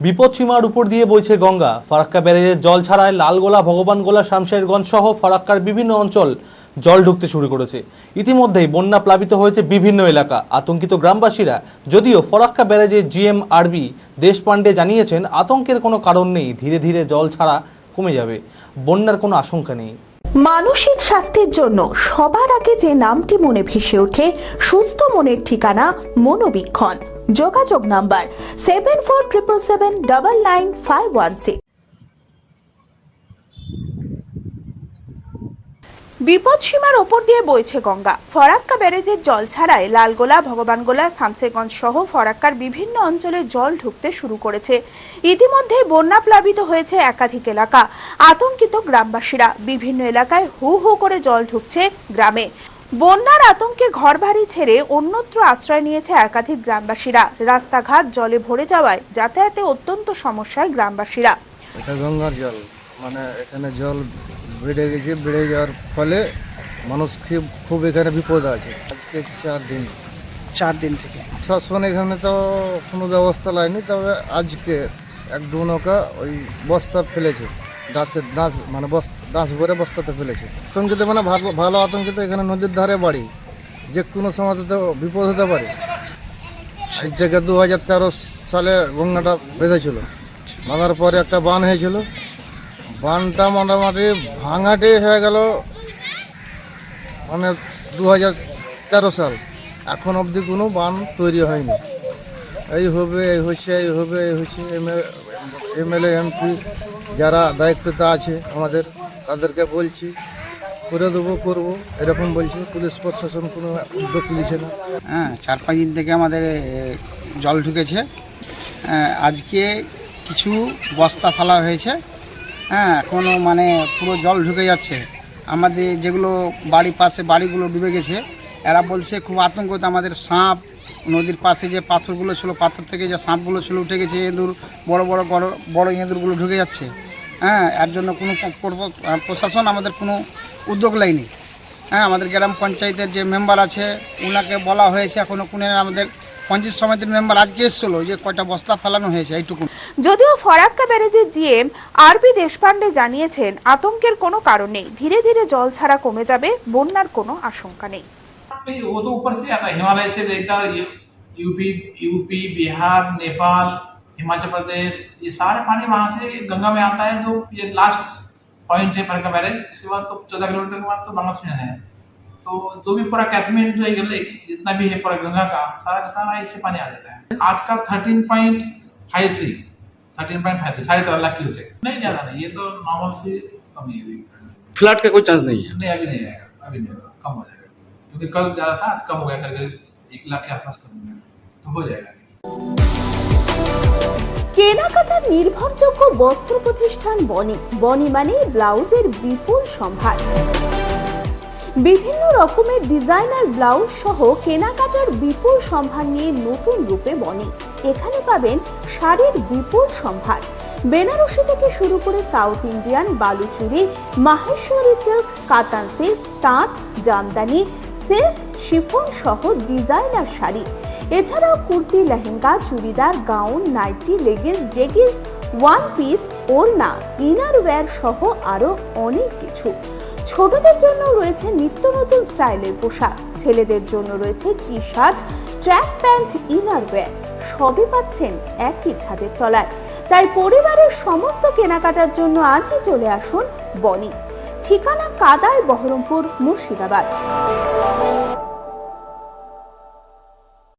বিপদসীমার উপর দিয়ে বইছে গঙ্গা। ফারাক্কা ব্যারেজের জল ছাড়ায় লালগোলা, ভগবানগোলা, শামশেরগঞ্জ সহ ফারাক্কার বিভিন্ন অঞ্চল জল ঢুকতে শুরু করেছে। ইতিমধ্যেই বন্যা প্লাবিত হয়েছে বিভিন্ন এলাকা। আতঙ্কিত গ্রামবাসীরা। যদিও ফারাক্কা ব্যারেজের জিএম আরবি দেশপান্ডে জানিয়েছেন আতঙ্কের কোনো কারণ নেই, ধীরে ধীরে জল ছাড়া কমে যাবে, বন্যার কোনো আশঙ্কা নেই। মানসিক স্বাস্থ্যের জন্য সবার আগে যে নামটি মনে ভেসে ওঠে, সুস্থ মনের ঠিকানা মনোবীক্ষণ। যোগাযোগ নাম্বার 7477799516। বিপদসীমার ওপর দিয়ে বইছে গঙ্গা। ফরাক্কা ব্যারেজের জল ছাড়ায় লালগোলা, ভগবানগোলা, শামশেরগঞ্জ সহ ফরাক্কার বিভিন্ন অঞ্চলে জল ঢুকতে শুরু করেছে। ইতিমধ্যে বন্যা প্লাবিত হয়েছে একাধিক এলাকা। আতঙ্কিত গ্রামবাসীরা। বিভিন্ন এলাকায় হু হু করে জল ঢুকছে গ্রামে। বন্যার আতঙ্কে ঘরবাড়ি ছেড়ে অন্যত্র আশ্রয় নিয়েছে একাধিক গ্রামবাসীরা। রাস্তাঘাট জলে ভরে যাওয়ায় যাতায়াতে অত্যন্ত সমস্যায় গ্রামবাসীরা। এটা গঙ্গার জল, মানে এখানে জল বেড়ে গেছে, বেড়ে যাওয়ার ফলে মানুষ খুব এখানে বিপদ আছে। আজকে 4 দিন থেকে প্রশাসন এখানে তো কোনো ব্যবস্থা লাইনি, তবে আজকে এক দু নৌকা ওই বস্তা ফেলেছে, দাস মানে দাস ভরে বস্তাতে ফেলেছে। আতঙ্কিত মানে ভালো আতঙ্কিত। এখানে নদীর ধারে বাড়ি, যে কোনো সময় তো বিপদ হতে পারে। সেই জায়গায় 2013 সালে গঙ্গাটা বেঁধেছিল, বাঁধার পরে একটা বান হয়েছিল। বানটা মোটামুটি ভাঙাটি হয়ে গেল মানে 2013 সাল, এখন অবধি কোনো বান তৈরি হয়নি। এই হবে, এই হচ্ছে, এই হবে, এই হচ্ছে। এমএলএ এমপি যারা দায়িত্বতে আছে আমাদের, তাদেরকে বলছি করে দেবো, করবো, এরকম বলছে। পুলিশ প্রশাসন কোনো উদ্যোগ নিচ্ছে না। 4-5 দিন থেকে আমাদের জল ঢুকেছে। আজকে কিছু বস্তা ফেলা হয়েছে। এখনও মানে পুরো জল ঢুকে যাচ্ছে। আমাদের যেগুলো বাড়ির পাশে বাড়িগুলো ডুবে গেছে, এরা বলছে খুব আতঙ্কতে। আমাদের সাপ, নদীর পাশে যে পাথরগুলো ছিল, পাথর থেকে যে সাপগুলো ছিল উঠে গেছে। ইঁদুর, বড় ইঁদুরগুলো ঢুকে যাচ্ছে। এর জন্য কোনো প্রশাসন আমাদের কোনো উদ্যোগ নেয়নি। আমাদের গ্রাম পঞ্চায়েতের যে মেম্বার আছে ওনাকে বলা হয়েছে, এখনও কোনো আমাদের পঞ্চায়েত সমিতির মেম্বার আজকে এসেছিল যে কয়টা বস্তা ফেলানো হয়েছে, এইটুকু। যদিও ফরাক্কা ব্যারেজের জিএম আরবি দেশপান্ডে জানিয়েছেন আতঙ্কের কোনো কারণ নেই, ধীরে ধীরে জল ছাড়া কমে যাবে, বন্যার কোনো আশঙ্কা নেই। वो तो ऊपर से आता है, हिमालय से लेकर यूपी, बिहार, नेपाल, हिमाचल प्रदेश, ये सारे पानी वहाँ से गंगा में आता है। जो ये लास्ट पॉइंट है फरक्का बैरेज, इसके बाद तो 14 किलोमीटर के बाद तो बांग्लादेश में है। तो जो भी पूरा कैचमेंट जो है जितना भी है पूरा गंगा का सारा इससे पानी आ जाता है। आज का 13.53 13.53 लाख क्यूसेक, नहीं ज्यादा नहीं, ये तो नॉर्मल से कमी है। फ्लड का कोई चांस नहीं है? नहीं, अभी नहीं आएगा, अभी नहीं होगा, कम हो जाएगा, क्योंकि कल ज्यादा था, आज कम हो गया, करीब 1 लाख के आसपास कम हो गया, तो हो जाएगा। কেনাকাটার নির্ভরযোগ্য বস্ত্র প্রতিষ্ঠান বনি মানে ব্লাউজের বিপুল সম্ভার। বিভিন্ন রকমের ডিজাইনার ব্লাউজ সহ কেনাকাটার বিপুল সম্ভার নিয়ে নতুন রূপে বনি। এখানে পাবেন শাড়ির বিপুল সম্ভার। বেনারসি থেকে শুরু করে south Indian, Baluchari, Maheshwari silk, Katan silk, তাঁত, জামদানি, সিল্ক, শিফন সহ ডিজাইনার শাড়ি। এছাড়াও kurti, lehenga, churidar, gown, nightie, leggings, jeggings, one piece, ওড়না, ইনারওয়্যার সহ আরো অনেক কিছু। ছোটদের জন্য রয়েছে নিত্য নতুন স্টাইলের পোশাক। ছেলেদের জন্য রয়েছে T shirt, track pant, innerwear. সবই পাচ্ছেন একই ছাদের তলায়। তাই পরিবারের সমস্ত কেনাকাটার জন্য আজই চলে আসুন বনি। ঠিকানা কাদায়, বহরমপুর, মুর্শিদাবাদ।